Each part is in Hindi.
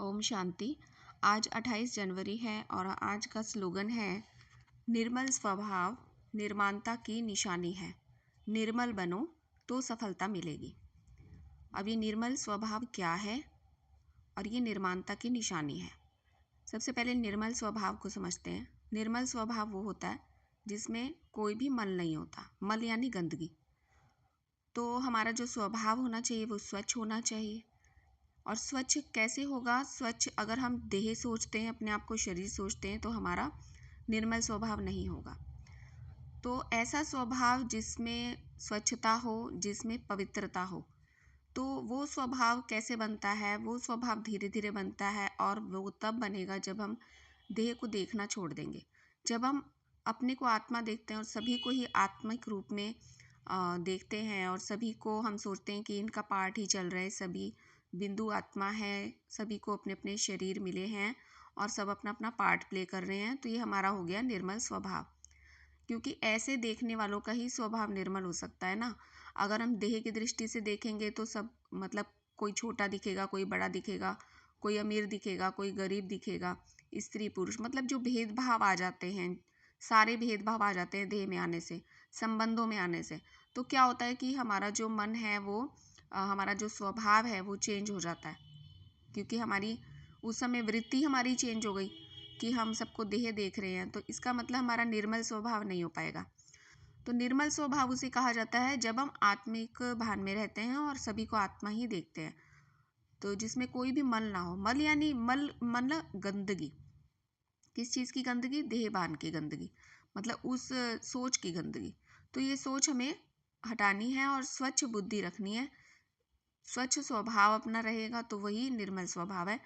ओम शांति। आज 28 जनवरी है और आज का स्लोगन है निर्मल स्वभाव निर्माणता की निशानी है। निर्मल बनो तो सफलता मिलेगी। अब ये निर्मल स्वभाव क्या है और ये निर्माणता की निशानी है। सबसे पहले निर्मल स्वभाव को समझते हैं। निर्मल स्वभाव वो होता है जिसमें कोई भी मल नहीं होता। मल यानी गंदगी। तो हमारा जो स्वभाव होना चाहिए वो स्वच्छ होना चाहिए। और स्वच्छ कैसे होगा? स्वच्छ अगर हम देह सोचते हैं, अपने आप को शरीर सोचते हैं, तो हमारा निर्मल स्वभाव नहीं होगा। तो ऐसा स्वभाव जिसमें स्वच्छता हो, जिसमें पवित्रता हो, तो वो स्वभाव कैसे बनता है? वो स्वभाव धीरे धीरे बनता है और वो तब बनेगा जब हम देह को देखना छोड़ देंगे। जब हम अपने को आत्मा देखते हैं और सभी को ही आत्मिक रूप में देखते हैं और सभी को हम सोचते हैं कि इनका पार्ट ही चल रहा है, सभी बिंदु आत्मा है, सभी को अपने अपने शरीर मिले हैं और सब अपना अपना पार्ट प्ले कर रहे हैं, तो ये हमारा हो गया निर्मल स्वभाव। क्योंकि ऐसे देखने वालों का ही स्वभाव निर्मल हो सकता है ना। अगर हम देह की दृष्टि से देखेंगे तो सब मतलब कोई छोटा दिखेगा, कोई बड़ा दिखेगा, कोई अमीर दिखेगा, कोई गरीब दिखेगा, स्त्री पुरुष, मतलब जो भेदभाव आ जाते हैं, सारे भेदभाव आ जाते हैं देह में आने से, संबंधों में आने से। तो क्या होता है कि हमारा जो मन है वो हमारा जो स्वभाव है वो चेंज हो जाता है। क्योंकि हमारी उस समय वृत्ति हमारी चेंज हो गई कि हम सबको देह देख रहे हैं, तो इसका मतलब हमारा निर्मल स्वभाव नहीं हो पाएगा। तो निर्मल स्वभाव उसे कहा जाता है जब हम आत्मिक भान में रहते हैं और सभी को आत्मा ही देखते हैं, तो जिसमें कोई भी मल ना हो। मल यानी मल गंदगी। किस चीज़ की गंदगी? देह भान की गंदगी, मतलब उस सोच की गंदगी। तो ये सोच हमें हटानी है और स्वच्छ बुद्धि रखनी है। स्वच्छ स्वभाव अपना रहेगा तो वही निर्मल स्वभाव है।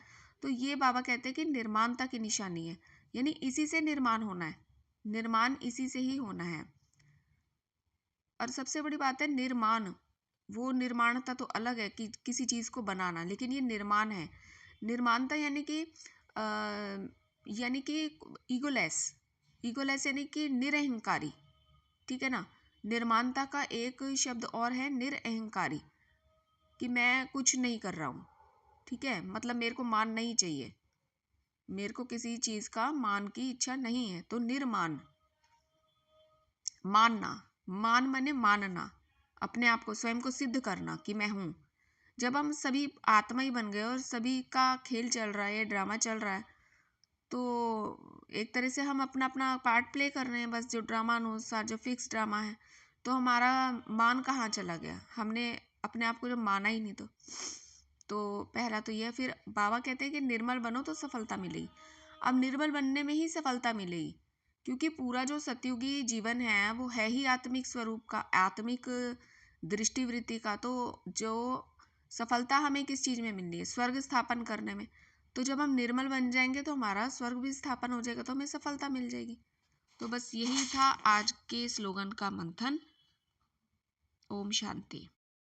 तो ये बाबा कहते हैं कि निर्माणता की निशानी है, यानी इसी से निर्माण होना है, निर्माण इसी से ही होना है। और सबसे बड़ी बात है निर्माण, वो निर्माणता तो अलग है कि किसी चीज़ को बनाना, लेकिन ये निर्माण है। निर्माणता यानी कि ईगोलेस। ईगोलेस यानी कि निरअहंकारी, ठीक है ना। निर्माणता का एक शब्द और है निरअहंकारी, कि मैं कुछ नहीं कर रहा हूँ, ठीक है, मतलब मेरे को मान नहीं चाहिए, मेरे को किसी चीज़ का मान की इच्छा नहीं है। तो निर्माण, मानना, मान माने मानना, अपने आप को स्वयं को सिद्ध करना कि मैं हूँ। जब हम सभी आत्मा ही बन गए और सभी का खेल चल रहा है, ड्रामा चल रहा है, तो एक तरह से हम अपना अपना पार्ट प्ले कर रहे हैं, बस जो ड्रामा अनुसार जो फिक्स ड्रामा है। तो हमारा मान कहाँ चला गया? हमने अपने आप को जब माना ही नहीं तो पहला तो यह। फिर बाबा कहते हैं कि निर्मल बनो तो सफलता मिलेगी। अब निर्मल बनने में ही सफलता मिलेगी, क्योंकि पूरा जो सतयुगी जीवन है वो है ही आत्मिक स्वरूप का, आत्मिक दृष्टिवृत्ति का। तो जो सफलता हमें किस चीज़ में मिलनी है? स्वर्ग स्थापन करने में। तो जब हम निर्मल बन जाएंगे तो हमारा स्वर्ग भी स्थापन हो जाएगा, तो हमें सफलता मिल जाएगी। तो बस यही था आज के स्लोगन का मंथन। ओम शांति।